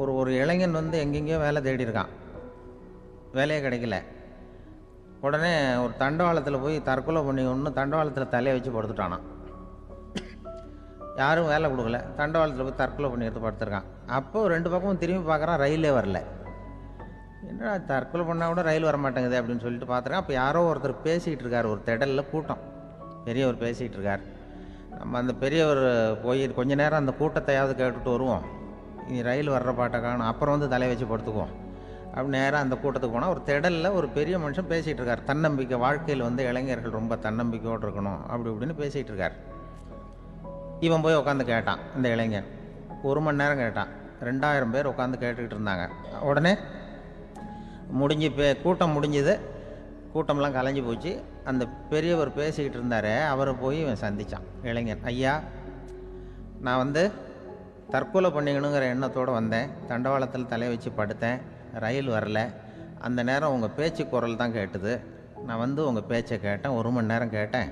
ஒரு ஒரு இளைஞன் வந்து எங்கெங்கேயோ வேலை தேடி இருக்கான், வேலையே கிடைக்கல. உடனே ஒரு தண்டவாளத்தில் போய் தற்கொலை பண்ணி ஒன்று தண்டவாளத்தில் தலையை வச்சு படுத்துட்டானான். யாரும் வேலை கொடுக்கல, தண்டவாளத்தில் போய் தற்கொலை பண்ணி எடுத்து படுத்துருக்கான். அப்போ ரெண்டு பக்கமும் திரும்பி பார்க்குறான், ரயிலே வரல. என்னடா தற்கொலை பண்ணால் கூட ரயில் வர மாட்டேங்குது அப்படின்னு சொல்லிட்டு பார்த்துருக்கேன். அப்போ யாரோ ஒருத்தர் பேசிகிட்டு இருக்கார், ஒரு திடலில் கூட்டம், பெரியவர் பேசிகிட்டு இருக்கார். நம்ம அந்த பெரியவர் போய் கொஞ்ச நேரம் அந்த கூட்டத்தையாவது கேட்டுட்டு வருவோம், நீ ரயில் வர்ற பாட்டை காணும், அப்புறம் வந்து தலையை வச்சு படுத்துக்குவோம் அப்படி நேராக அந்த கூட்டத்துக்கு போனால் ஒரு திடலில் ஒரு பெரிய மனுஷன் பேசிகிட்டு இருக்கார். தன்னம்பிக்கை, வாழ்க்கையில் வந்து இளைஞர்கள் ரொம்ப தன்னம்பிக்கையோடு இருக்கணும் அப்படி இப்படின்னு பேசிகிட்டு இருக்கார். இவன் போய் உட்காந்து கேட்டான். இந்த இளைஞன் 1 மணி நேரம் கேட்டான். 2000 பேர் உட்காந்து கேட்டுக்கிட்டு இருந்தாங்க. உடனே கூட்டம் முடிஞ்சுது, கூட்டம்லாம் கலைஞ்சி போச்சு. அந்த பெரியவர் பேசிக்கிட்டு இருந்தார், அவரை போய் இவன் சந்தித்தான். இளைஞன், ஐயா, நான் வந்து தற்கொலை பண்ணிக்கணுங்கிற எண்ணத்தோடு வந்தேன், தண்டவாளத்தில் தலையை வச்சு படுத்தேன், ரயில் வரல. அந்த நேரம் உங்கள் பேச்சு குரல் தான் கேட்டுது. நான் வந்து உங்கள் பேச்சை கேட்டேன், 1 மணி நேரம் கேட்டேன்.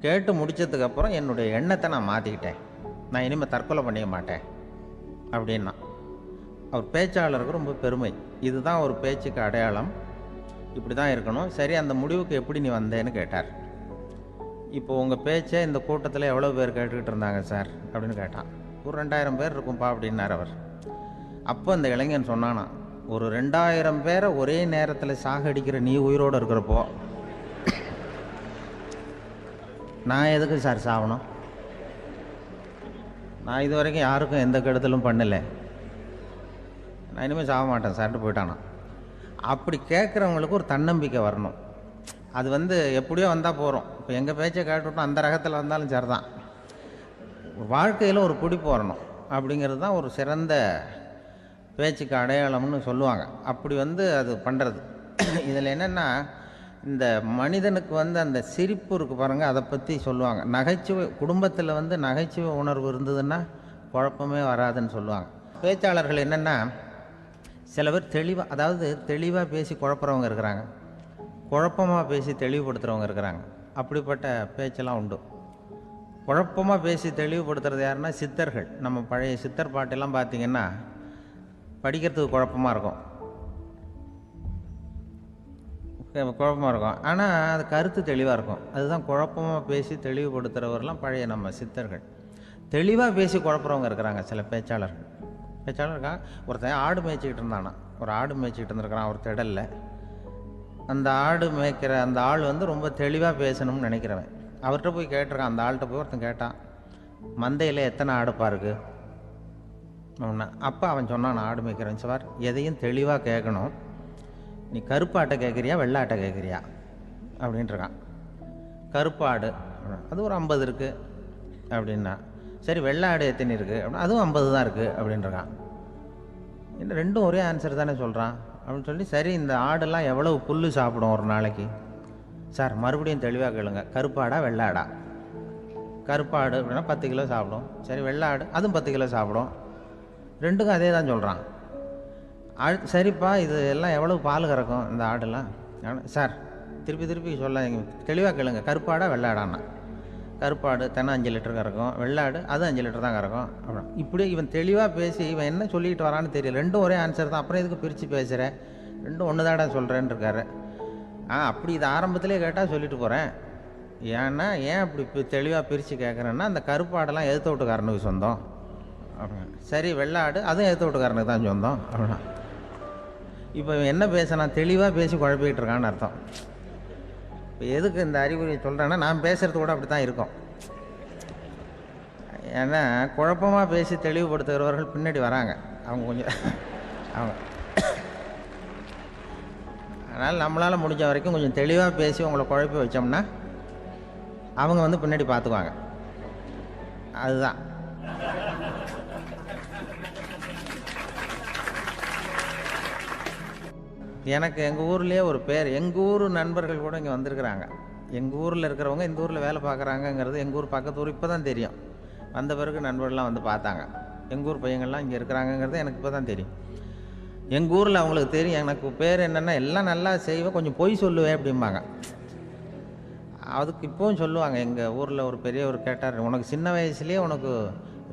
கேட்டு முடித்ததுக்கப்புறம் என்னுடைய எண்ணத்தை நான் மாற்றிக்கிட்டேன், நான் இனிமேல் தற்கொலை பண்ணிக்க மாட்டேன் அப்படின்னா. அவர் பேச்சாளருக்கு ரொம்ப பெருமை. இதுதான் ஒரு பேச்சுக்கு அடையாளம், இப்படி தான் இருக்கணும். சரி, அந்த முடிவுக்கு எப்படி நீ வந்தேன்னு கேட்டார். இப்போ உங்கள் பேச்சை இந்த கூட்டத்தில் எவ்வளோ பேர் கேட்டுக்கிட்டு இருந்தாங்க சார் அப்படின்னு கேட்டான். ஒரு 2000 பேர் இருக்கும்பா அப்படின்னார் அவர். அப்போ அந்த இளைஞன் சொன்னானா, ஒரு 2000 பேரை ஒரே நேரத்தில் சாகடிக்கிற நீ உயிரோடு இருக்கிறப்போ நான் எதுக்கு சார் சாகணும்? நான் இது வரைக்கும் யாருக்கும் எந்த கெடுதலும் பண்ணலை, நான் இனிமேல் சாக மாட்டேன் சார்ட்டு போயிட்டானா. அப்படி கேட்குறவங்களுக்கு ஒரு தன்னம்பிக்கை வரணும். அது வந்து எப்படியோ வந்தால் போகிறோம். இப்போ எங்கள் பேச்சை கேட்டுவிட்டோம், அந்த ரகத்தில் வந்தாலும் சரிதான். வாழ்க்கையில் ஒரு பிடிப்பு வரணும் அப்படிங்கிறது தான் ஒரு சிறந்த பேச்சுக்கு அடையாளம்னு சொல்லுவாங்க. அப்படி வந்து அது பண்ணுறது. இதில் என்னென்னா, இந்த மனிதனுக்கு வந்து அந்த சிரிப்பு இருக்குது பாருங்கள், அதை பற்றி சொல்லுவாங்க. நகைச்சுவை, குடும்பத்தில் வந்து நகைச்சுவை உணர்வு இருந்ததுன்னா குழப்பமே வராதுன்னு சொல்லுவாங்க. பேச்சாளர்கள் என்னென்னா, சில பேர் தெளிவாக, அதாவது தெளிவாக பேசி குழப்புறவங்க இருக்கிறாங்க, குழப்பமாக பேசி தெளிவுபடுத்துகிறவங்க இருக்கிறாங்க. அப்படிப்பட்ட பேச்செல்லாம் உண்டு. குழப்பமாக பேசி தெளிவுபடுத்துறது யாருன்னா சித்தர்கள். நம்ம பழைய சித்தர் பாட்டெல்லாம் பார்த்திங்கன்னா படிக்கிறதுக்கு குழப்பமாக இருக்கும், ஆனால் அது கருத்து தெளிவாக இருக்கும். அதுதான் குழப்பமாக பேசி தெளிவுபடுத்துகிறவரெலாம் பழைய நம்ம சித்தர்கள். தெளிவாக பேசி குழப்புறவங்க இருக்கிறாங்க சில பேச்சாளர்கள். பேச்சாளருக்காக ஒருத்தன் ஆடு மேய்ச்சிக்கிட்டு இருந்தானா, ஒரு ஆடு மேய்ச்சிக்கிட்டு இருந்திருக்கிறான் ஒரு திடலில். அந்த ஆடு மேய்க்கிற அந்த ஆள் வந்து ரொம்ப தெளிவாக பேசணும்னு நினைக்கிறவன். அவர்கிட்ட போய் கேட்டிருக்கான், அந்த ஆள்கிட்ட போய் ஒருத்தன் கேட்டான், மந்தையில் எத்தனை ஆடுப்பா இருக்குது அப்படின்னா. அப்போ அவன் சொன்னான், நான் ஆடு மேய்க்கிறேன் சார், எதையும் தெளிவாக கேட்கணும், நீ கருப்பாட்டை கேட்குறியா வெள்ளாட்டை கேட்குறியா அப்படின்ட்டுருக்கான். கருப்பாடு அது ஒரு 50 இருக்குது அப்படின்னா. சரி, வெள்ளாடு எத்தனை இருக்குது அப்படின்னா, அதுவும் 50 தான் இருக்குது அப்படின்ட்டுருக்கான். இன்னும் ரெண்டும் ஒரே ஆன்சர் தானே சொல்கிறான் அப்படின்னு சொல்லி, சரி இந்த ஆடெல்லாம் எவ்வளவு புல் சாப்பிடும் ஒரு நாளைக்கு சார், மறுபடியும் தெளிவாக கேளுங்க, கருப்பாடா வெள்ளாடா? கருப்பாடு அப்படின்னா 10 கிலோ சாப்பிடும். சரி, வெள்ளாடு அதுவும் 10 கிலோ சாப்பிடும். ரெண்டுக்கும் அதே தான் சொல்கிறான். சரிப்பா, இது எல்லாம் எவ்வளவு பால் கறக்கும் இந்த ஆடெல்லாம்? சார் திருப்பி திருப்பி சொல்ல, தெளிவாக கேளுங்க, கருப்பாடா வெள்ளாடான்னா? கருப்பாடு தினம் 5 லிட்டர் கறக்கும், வெள்ளாடு அது 5 லிட்டர் தான் கறக்கும் அப்படின். இப்படி இவன் தெளிவாக பேசி இவன் என்ன சொல்லிட்டு வரான்னு தெரியல. ரெண்டும் ஒரே ஆன்சர் தான், அப்புறம் எதுக்கு பிரித்து பேசுகிறேன், ரெண்டும் ஒன்று தாடா சொல்கிறேன்னு இருக்காரு. அப்படி இது ஆரம்பத்திலே கேட்டால் சொல்லிட்டு போகிறேன். ஏன்னா ஏன் அப்படி தெளிவாக பிரித்து கேட்குறேன்னா, அந்த கருப்பாடெல்லாம் எதிர்த்த வீட்டுக்காரனுக்கு சொந்தம் அப்படின்னா. சரி, வெள்ளாடு அதுவும் எதிர்த்த வீட்டுக்காரனுக்கு தான் சொந்தம் அப்படின்னா. இப்போ என்ன பேசினா தெளிவாக பேசி குழப்பிக்கிட்டு இருக்கான்னு அர்த்தம். இப்போ எதுக்கு இந்த அறிகுறியை சொல்கிறேன்னா, நான் பேசுகிறது கூட அப்படி தான் இருக்கும். ஏன்னா குழப்பமாக பேசி தெளிவுபடுத்துகிறவர்கள் பின்னாடி வராங்க, அவங்க கொஞ்சம் அவங்க. அதனால் நம்மளால் முடிஞ்ச வரைக்கும் கொஞ்சம் தெளிவாக பேசி உங்களை குழப்பி வச்சோம்னா அவங்க வந்து பின்னாடி பார்த்துக்குவாங்க. அதுதான். எனக்கு எங்கள் ஊர்லேயே ஒரு பேர், எங்கள் ஊர் நண்பர்கள் கூட இங்கே வந்திருக்கிறாங்க. எங்கள் ஊரில் இருக்கிறவங்க இந்த ஊரில் வேலை பார்க்குறாங்கங்கிறது எங்கள் ஊர் பக்கத்து ஊர் இப்போ தான் தெரியும். வந்த பிறகு நண்பர்கள்லாம் வந்து பார்த்தாங்க, எங்கள் ஊர் பையங்கள்லாம் இங்கே இருக்கிறாங்கங்கிறது எனக்கு இப்போ தான் தெரியும். எங்கள் ஊரில் அவங்களுக்கு தெரியும் எனக்கு பேர் என்னென்னா, எல்லாம் நல்லா செய்வேன், கொஞ்சம் பொய் சொல்லுவேன் அப்படிம்பாங்க. அதுக்கு இப்போவும் சொல்லுவாங்க. எங்கள் ஊரில் ஒரு பெரியவர் கேட்டார், உனக்கு சின்ன வயசுலேயே உனக்கு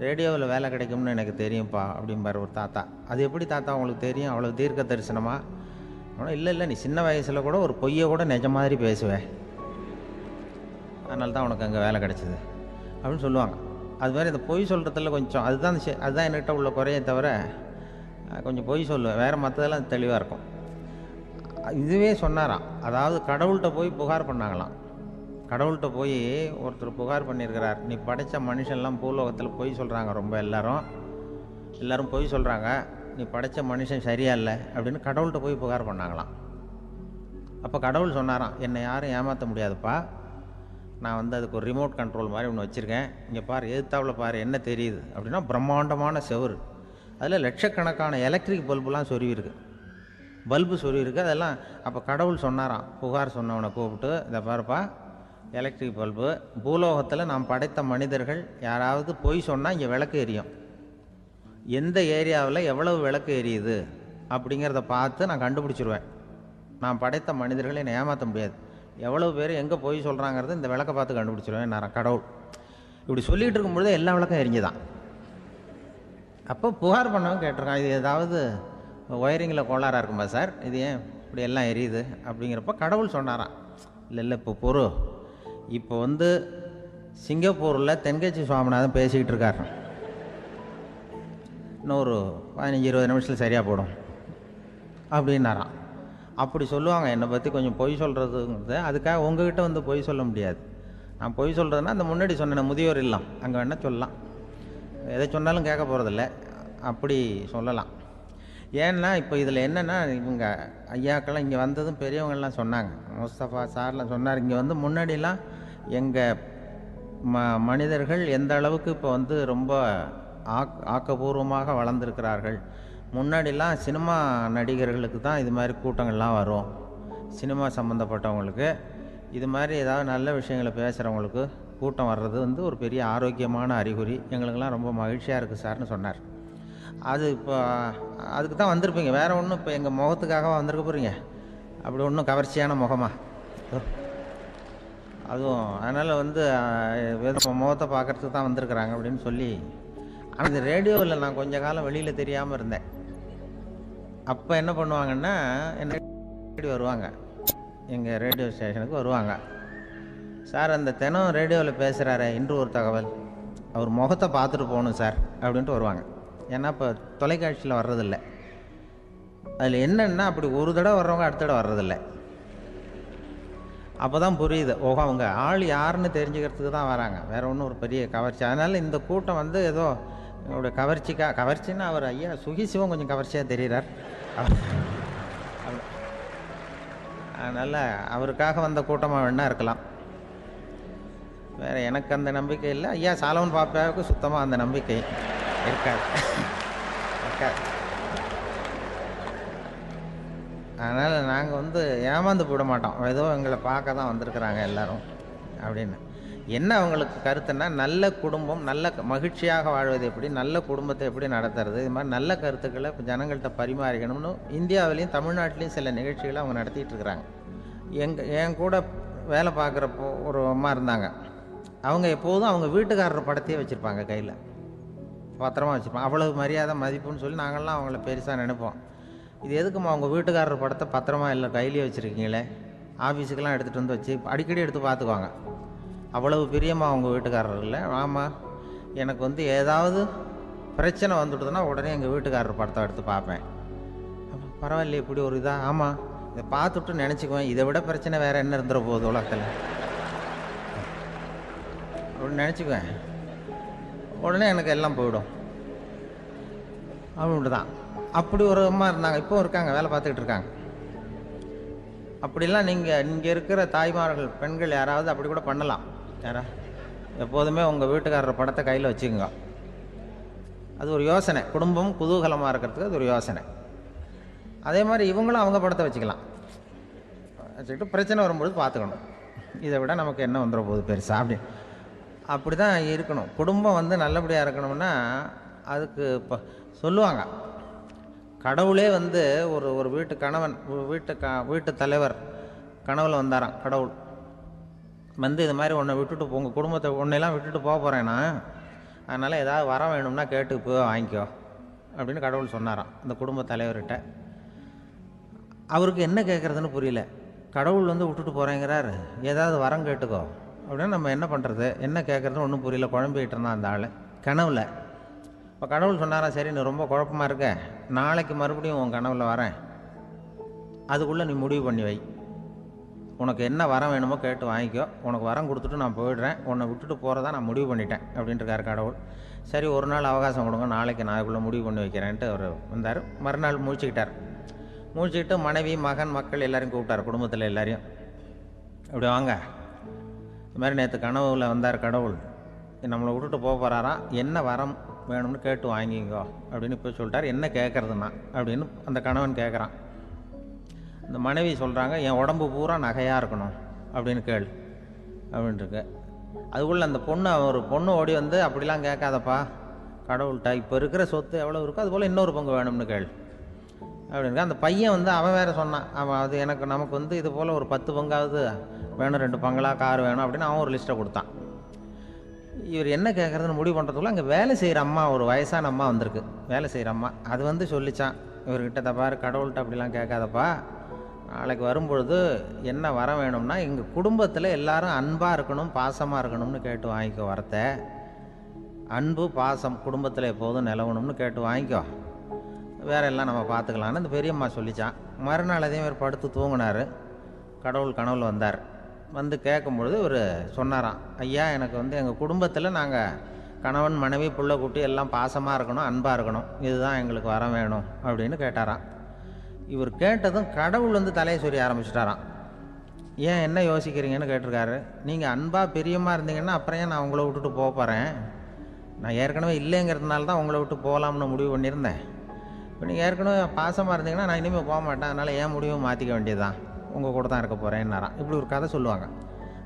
ரேடியோவில் வேலை கிடைக்கும்னு எனக்கு தெரியும்ப்பா அப்படிம்பார் ஒரு தாத்தா. அது எப்படி தாத்தா உங்களுக்கு தெரியும், அவ்வளோ தீர்க்க தரிசனமா? ஆனால் இல்லை நீ சின்ன வயசில் கூட ஒரு பொய்யை கூட நிஜ மாதிரி பேசுவேன், அதனால தான் உனக்கு அங்கே வேலை கிடச்சிது அப்படின்னு சொல்லுவாங்க. அது மாதிரி இந்த பொய் சொல்கிறதுல கொஞ்சம் அதுதான் என்கிட்ட உள்ள குறைய தவிர, கொஞ்சம் பொய் சொல்லுவேன், வேறு மற்றதெல்லாம் தெளிவாக இருக்கும். இதுவே சொன்னாராம், அதாவது கடவுள்கிட்ட போய் புகார் பண்ணாங்களாம். கடவுள்கிட்ட போய் ஒருத்தர் புகார் பண்ணியிருக்கிறார், நீ படைத்த மனுஷன்லாம் பூலோகத்தில் பொய் சொல்கிறாங்க, ரொம்ப எல்லோரும் பொய் சொல்கிறாங்க, நீ படைத்த மனுஷன் சரியா இல்லை அப்படின்னு கடவுள்கிட்ட போய் புகார் பண்ணாங்களாம். அப்போ கடவுள் சொன்னாராம், என்னை யாரும் ஏமாற்ற முடியாதுப்பா, நான் வந்து அதுக்கு ஒரு ரிமோட் கண்ட்ரோல் மாதிரி ஒன்று வச்சுருக்கேன், இங்கே பாரு, எதிர்த்தாவில் பாரு என்ன தெரியுது அப்படின்னா பிரம்மாண்டமான செவுரு, அதில் லட்சக்கணக்கான எலக்ட்ரிக் பல்புலாம் சொருவிருக்கு, அதெல்லாம். அப்போ கடவுள் சொன்னாராம், புகார் சொன்னவனை கூப்பிட்டு, இதை பாருப்பா, எலக்ட்ரிக் பல்பு, பூலோகத்தில் நாம் படைத்த மனிதர்கள் யாராவது பொய் சொன்னால் இங்கே விளக்கு எரியும், எந்த ஏரியாவில் எவ்வளவு விளக்கு எரியுது அப்படிங்கிறத பார்த்து நான் கண்டுபிடிச்சிருவேன், நான் படைத்த மனிதர்களை என்னை ஏமாற்ற முடியாது, எவ்வளவு பேர் எங்கே பொய் சொல்கிறாங்கிறது இந்த விளக்கை பார்த்து கண்டுபிடிச்சிருவேன் நான் கடவுள். இப்படி சொல்லிகிட்டு இருக்கும்பொழுது எல்லா விளக்கம் எரிஞ்சுதான். அப்போ புகார் பண்ணவங்க கேட்டிருக்கான், இது ஏதாவது ஒயரிங்கில் கோளாறாக இருக்குமா சார், இது ஏன் இப்படி எல்லாம் எரியுது அப்படிங்கிறப்ப கடவுள் சொன்னாராம், இல்லை இப்போ வந்து சிங்கப்பூரில் தென்கட்சி சுவாமிநாதன் பேசிக்கிட்டு இருக்கார், இன்னொரு 15-20 நிமிஷத்தில் சரியாக போடும் அப்படின்னாராம். அப்படி சொல்லுவாங்க என்னை பற்றி கொஞ்சம் பொய் சொல்கிறதுங்கிறது, அதுக்காக உங்ககிட்ட வந்து பொய் சொல்ல முடியாது. நான் பொய் சொல்கிறதுனா அந்த முன்னாடி சொன்னேன் முதியோர் இல்லம், அங்கே வேணால் சொல்லலாம், எதை சொன்னாலும் கேட்க போகிறதில்ல, அப்படி சொல்லலாம். ஏன்னா இப்போ இதில் என்னென்னா, இவங்க ஐயாக்கெல்லாம் இங்கே வந்ததும் பெரியவங்கள்லாம் சொன்னாங்க, முஸ்தபா சார்லாம் சொன்னார், இங்கே வந்து முன்னாடிலாம் எங்கள் மனிதர்கள் எந்த அளவுக்கு இப்போ வந்து ரொம்ப ஆக்கப்பூர்வமாக வளர்ந்துருக்கிறார்கள். முன்னாடிலாம் சினிமா நடிகர்களுக்கு தான் இது மாதிரி கூட்டங்கள்லாம் வரும், சினிமா சம்மந்தப்பட்டவங்களுக்கு இது மாதிரி ஏதாவது நல்ல விஷயங்களை பேசுகிறவங்களுக்கு கூட்டம் வர்றது வந்து ஒரு பெரிய ஆரோக்கியமான அறிகுறி, எங்களுக்கெல்லாம் ரொம்ப மகிழ்ச்சியாக இருக்குது சார்னு சொன்னார். அது இப்போ அதுக்கு தான் வந்திருப்பீங்க, வேறு ஒன்றும் இப்போ எங்கள் முகத்துக்காக வந்திருக்க போகிறீங்க, அப்படி ஒன்றும் கவர்ச்சியான முகமா அதுவும், அதனால் வந்து முகத்தை பார்க்குறதுக்கு தான் வந்திருக்கிறாங்க அப்படின்னு சொல்லி. ஆனால் இந்த ரேடியோவில் நான் கொஞ்ச காலம் வெளியில் தெரியாமல் இருந்தேன். அப்போ என்ன பண்ணுவாங்கன்னா, என்ன வருவாங்க, எங்கள் ரேடியோ ஸ்டேஷனுக்கு வருவாங்க, சார் அந்த தினம் ரேடியோவில் பேசுகிறாரு இன்று ஒரு தகவல், அவர் முகத்தை பார்த்துட்டு போகணும் சார் அப்படின்ட்டு வருவாங்க. ஏன்னா இப்போ தொலைக்காட்சியில் வர்றதில்லை, அதில் என்னென்னா அப்படி ஒரு தடவை வர்றவங்க அடுத்த தடவை வர்றதில்லை. அப்போ தான் புரியுது, ஓஹோ அவங்க ஆள் யாருன்னு தெரிஞ்சுக்கிறதுக்கு தான் வராங்க, வேறு ஒன்றும் ஒரு பெரிய கவர்ச்சி. அதனால் இந்த கூட்டம் வந்து ஏதோ என்னோட கவர்ச்சின்னா அவர் ஐயா சுகிசிவம் கொஞ்சம் கவர்ச்சியாக தெரிகிறார், அதனால் அவருக்காக வந்த கூட்டமாக வேணா இருக்கலாம், வேறு எனக்கு அந்த நம்பிக்கை இல்லை. ஐயா சாலமன் பாப்பாவுக்கு சுத்தமாக அந்த நம்பிக்கை இருக்காது. அதனால் நாங்கள் வந்து ஏமாந்து போட மாட்டோம், ஏதோ எங்களை பார்க்க தான் வந்திருக்கிறாங்க எல்லோரும் அப்படின்னு. என்ன அவங்களுக்கு கருத்துன்னா, நல்ல குடும்பம், நல்ல மகிழ்ச்சியாக வாழ்வது எப்படி, நல்ல குடும்பத்தை எப்படி நடத்துறது, இது மாதிரி நல்ல கருத்துக்களை இப்போ ஜனங்கள்கிட்ட பரிமாறிக்கணும்னு இந்தியாவிலையும் தமிழ்நாட்டிலையும் சில நிகழ்ச்சிகளை அவங்க நடத்திட்டு இருக்கிறாங்க. என் கூட வேலை பார்க்குறப்போ ஒரு அம்மா இருந்தாங்க, அவங்க எப்போதும் அவங்க வீட்டுக்காரர் படத்தையே வச்சுருப்பாங்க, கையில் பத்திரமா வச்சுருப்பாங்க, அவ்வளவு மரியாதை மதிப்புன்னு சொல்லி நாங்கள்லாம் அவங்கள பெருசாக நினைப்போம். இது எதுக்குமா அவங்க வீட்டுக்காரர் படத்தை பத்திரமா இல்லை கையிலேயே வச்சுருக்கீங்களே, ஆஃபீஸுக்கெல்லாம் எடுத்துகிட்டு வந்து வச்சு அடிக்கடி எடுத்து பார்த்துக்குவாங்க, அவ்வளவு பிரியமாக அவங்க வீட்டுக்காரர் இல்லை. ஆமாம், எனக்கு வந்து ஏதாவது பிரச்சனை வந்துவிடுதுன்னா உடனே எங்கள் வீட்டுக்காரர் படத்தை எடுத்து பார்ப்பேன். பரவாயில்ல இப்படி ஒரு இதாக, ஆமாம் இதை பார்த்துட்டு நினச்சிக்குவேன், இதை விட பிரச்சனை வேறு என்ன இருந்துட போகுது உலகத்தில் அப்படின்னு நினச்சிக்குவேன், உடனே எனக்கு எல்லாம் போயிடும் அப்படின்ட்டு தான். அப்படி ஒரு அம்மா இருந்தாங்க, இப்போவும் இருக்காங்க, வேலை பார்த்துக்கிட்டு இருக்காங்க. அப்படிலாம் நீங்கள் இருக்கிற தாய்மார்கள் பெண்கள் யாராவது அப்படி கூட பண்ணலாம். எப்போதுமே உங்கள் வீட்டுக்காரர் படத்தை கையில் வச்சுக்கோங்க, அது ஒரு யோசனை, குடும்பம் குதூகலமாக இருக்கிறதுக்கு அது ஒரு யோசனை. அதே மாதிரி இவங்களும் அவங்க படத்தை வச்சுக்கலாம், வச்சுக்கிட்டு பிரச்சனை வரும்பொழுது பார்த்துக்கணும், இதை விட நமக்கு என்ன வந்துட போகுது பெருசா அப்படி தான் இருக்கணும். குடும்பம் வந்து நல்லபடியாக இருக்கணும்னா அதுக்கு இப்போ சொல்லுவாங்க, கடவுளே வந்து ஒரு வீட்டு கணவன் வீட்டு தலைவர் கனவுல வந்தாராம். கடவுள் வந்து இது மாதிரி உன்னை விட்டுட்டு உங்கள் குடும்பத்தை உன்னையெல்லாம் விட்டுட்டு போக போகிறேன்னா அதனால் ஏதாவது வரம் வேணும்னா கேட்டு போய் வாங்கிக்கோ அப்படின்னு கடவுள் சொன்னாராம் அந்த குடும்ப தலைவர்கிட்ட. அவருக்கு என்ன கேட்குறதுன்னு புரியல. கடவுள் வந்து விட்டுட்டு போகிறேங்கிறார், ஏதாவது வரம் கேட்டுக்கோ அப்படின்னு நம்ம என்ன பண்ணுறது, என்ன கேட்குறதுன்னு ஒன்றும் புரியல. குழம்பிக்கிட்டு இருந்தான் அந்த ஆள் கனவுல. இப்போ கடவுள் சொன்னாரா, சரி நீ ரொம்ப குழப்பமாக இருக்க, நாளைக்கு மறுபடியும் உன் கனவுல வரேன், அதுக்குள்ளே நீ முடிவு பண்ணி வை, உனக்கு என்ன வரம் வேணுமோ கேட்டு வாங்கிக்கோ, உனக்கு வரம் கொடுத்துட்டு நான் போயிடுறேன், உன்னை விட்டுட்டு போகிறதா நான் முடிவு பண்ணிட்டேன் அப்படின்ட்டுருக்காரு கடவுள். சரி ஒரு நாள் அவகாசம் கொடுங்க, நாளைக்கு நான் அதுக்குள்ளே முடிவு பண்ணி வைக்கிறேன்ட்டு அவர் வந்தார். மறுநாள் முழிச்சுக்கிட்டார். முழிச்சுக்கிட்டு மனைவி மகன் மக்கள் எல்லாரையும் கூப்பிட்டார், குடும்பத்தில் எல்லாரையும். இப்படி வாங்க, இது மாதிரி நேற்று கனவுல வந்தார் கடவுள், நம்மளை விட்டுட்டு போக போகிறாராம், என்ன வரம் வேணும்னு கேட்டு வாங்கிங்கோ அப்படின்னு போய் சொல்லிட்டார். என்ன கேட்குறதுன்னா அப்படின்னு அந்த கணவன் கேட்குறான். இந்த மனைவி சொல்கிறாங்க, என் உடம்பு பூரா நகையாக இருக்கணும் அப்படின்னு கேள் அப்படின்ட்டுருக்கு. அதுக்குள்ளே அந்த ஒரு பொண்ணு ஓடி வந்து, அப்படிலாம் கேட்காதப்பா கடவுள்கிட்ட, இப்போ இருக்கிற சொத்து எவ்வளோ இருக்கோ அதுபோல் இன்னொரு பங்கு வேணும்னு கேள் அப்படின்னு. அந்த பையன் வந்து அவன் வேறு சொன்னான், அவன் அது நமக்கு வந்து இது போல் ஒரு 10 பங்காவது வேணும், 2 பங்களா கார் வேணும் அப்படின்னு அவன் ஒரு லிஸ்ட்டை கொடுத்தான். இவர் என்ன கேட்குறதுன்னு முடிவு பண்ணுறதுக்குள்ள அங்கே வேலை செய்கிற அம்மா, ஒரு வயசான அம்மா வந்திருக்கு, வேலை செய்கிற அம்மா. அது வந்து சொல்லிச்சான் இவர்கிட்ட, தப்பாரு கடவுள்கிட்ட அப்படிலாம் கேட்காதப்பா, நாளைக்கு வரும்பொழுது என்ன வர வேணும்னா எங்கள் குடும்பத்தில் எல்லாரும் அன்பாக இருக்கணும், பாசமாக இருக்கணும்னு கேட்டு வாங்கிக்கோ வரத்தை, அன்பு பாசம் குடும்பத்தில் எப்போதும் நிலவணும்னு கேட்டு வாங்கிக்கோ, வேற எல்லாம் நம்ம பார்த்துக்கலான்னு அந்த பெரியம்மா சொல்லிச்சான். மறுநாள் அதே மாதிரி படுத்து தூங்கினார். கடவுள் கனவுல வந்தார். வந்து கேட்கும்பொழுது இவர் சொன்னாராம், ஐயா எனக்கு வந்து எங்கள் குடும்பத்தில் நாங்கள் கணவன் மனைவி புள்ள குட்டி எல்லாம் பாசமாக இருக்கணும், அன்பாக இருக்கணும், இதுதான் எங்களுக்கு வர வேணும் அப்படின்னு கேட்டாராம். இவர் கேட்டதும் கடவுள் வந்து தலையை சொரிய ஆரம்பிச்சிட்டாராம். ஏன் என்ன யோசிக்கிறீங்கன்னு கேட்டிருக்காரு. நீங்கள் அன்பாக பிரியமாக இருந்தீங்கன்னா அப்புறம் ஏன் நான் உங்களை விட்டுட்டு போக போகிறேன், நான் ஏற்கனவே இல்லைங்கிறதுனால தான் உங்களை விட்டு போகலாம்னு முடிவு பண்ணியிருந்தேன். இப்போ நீங்கள் ஏற்கனவே பாசமாக இருந்தீங்கன்னா நான் இனிமேல் போக மாட்டேன், அதனால் ஏன் முடிவை மாற்றிக்க வேண்டியதுதான், உங்கள் கூட தான் இருக்க போகிறேன்னாராம். இப்படி ஒரு கதை சொல்லுவாங்க.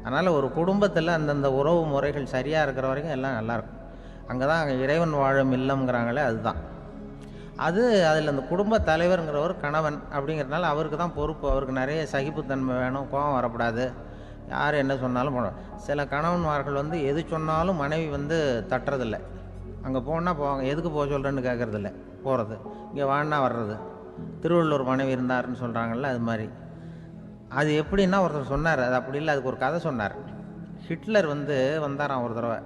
அதனால் ஒரு குடும்பத்தில் அந்தந்த உறவு முறைகள் சரியாக இருக்கிற வரைக்கும் எல்லாம் நல்லாயிருக்கும். அங்கே தான் இறைவன் வாழும் இல்லம்ங்கிறாங்களே, அதுதான் அது. அதில் அந்த குடும்ப தலைவருங்கிறவர் கணவன் அப்படிங்கிறதுனால அவருக்கு தான் பொறுப்பு. அவருக்கு நிறைய சகிப்புத்தன்மை வேணும், கோபம் வரக்கூடாது, யார் என்ன சொன்னாலும் போகணும். சில கணவன்மார்கள் வந்து எது சொன்னாலும் மனைவி வந்து தட்டுறதில்லை. அங்கே போனால் போவாங்க, எதுக்கு போக சொல்கிறேன்னு கேட்குறதில்ல, போகிறது, இங்கே வான்னா வர்றது. திருவள்ளூர் மனைவி இருந்தாருன்னு சொல்கிறாங்கல்ல, அது மாதிரி. அது எப்படின்னா ஒருத்தர் சொன்னார், அது அப்படி இல்லை, அதுக்கு ஒரு கதை சொன்னார். ஹிட்லர் வந்து வந்தாராம் ஒரு தடவை,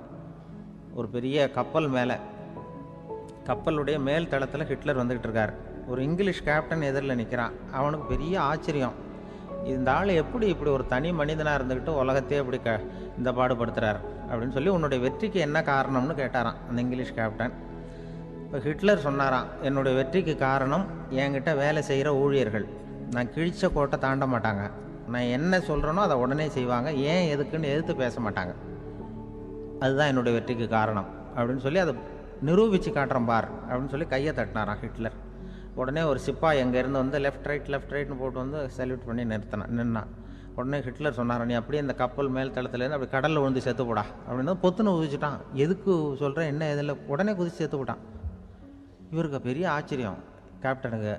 ஒரு பெரிய கப்பல் மேலே, கப்பலுடைய மேல் தளத்தில் ஹிட்லர் வந்துக்கிட்டு இருக்கார். ஒரு இங்கிலீஷ் கேப்டன் எதிரில் நிற்கிறான். அவனுக்கு பெரிய ஆச்சரியம், இந்த ஆள் எப்படி இப்படி ஒரு தனி மனிதனாக இருந்துக்கிட்டு உலகத்தையே இப்படி இந்த பாடுபடுத்துகிறார் அப்படின்னு சொல்லி, உன்னுடைய வெற்றிக்கு என்ன காரணம்னு கேட்டாராம் அந்த இங்கிலீஷ் கேப்டன். இப்போ ஹிட்லர் சொன்னாராம், என்னுடைய வெற்றிக்கு காரணம் என்கிட்ட வேலை செய்கிற ஊழியர்கள், நான் கிழிச்ச கோட்டை தாண்ட மாட்டாங்க, நான் என்ன சொல்கிறேனோ அதை உடனே செய்வாங்க, ஏன் எதுக்குன்னு எதிர்த்து பேச மாட்டாங்க, அதுதான் என்னுடைய வெற்றிக்கு காரணம் அப்படின்னு சொல்லி அதை நிரூபித்து காட்டுறேன் பார் அப்படின்னு சொல்லி கையை தட்டினாராம் ஹிட்லர். உடனே ஒரு சிப்பாய் எங்கேருந்து வந்து லெஃப்ட் ரைட்னு போட்டு வந்து சல்யூட் பண்ணி நின்னான். உடனே ஹிட்லர் சொன்னார், நீ அப்படியே இந்த கப்பல் மேல் தளத்துலேருந்து அப்படி கடலில் விழுந்து செத்து போடா அப்படின்னு பொத்துன்னு குதிச்சுட்டான். எதுக்கு சொல்கிறேன் என்ன இதில், உடனே குதிச்சு செத்து போட்டான். இவருக்கு பெரிய ஆச்சரியம் கேப்டனுக்கு.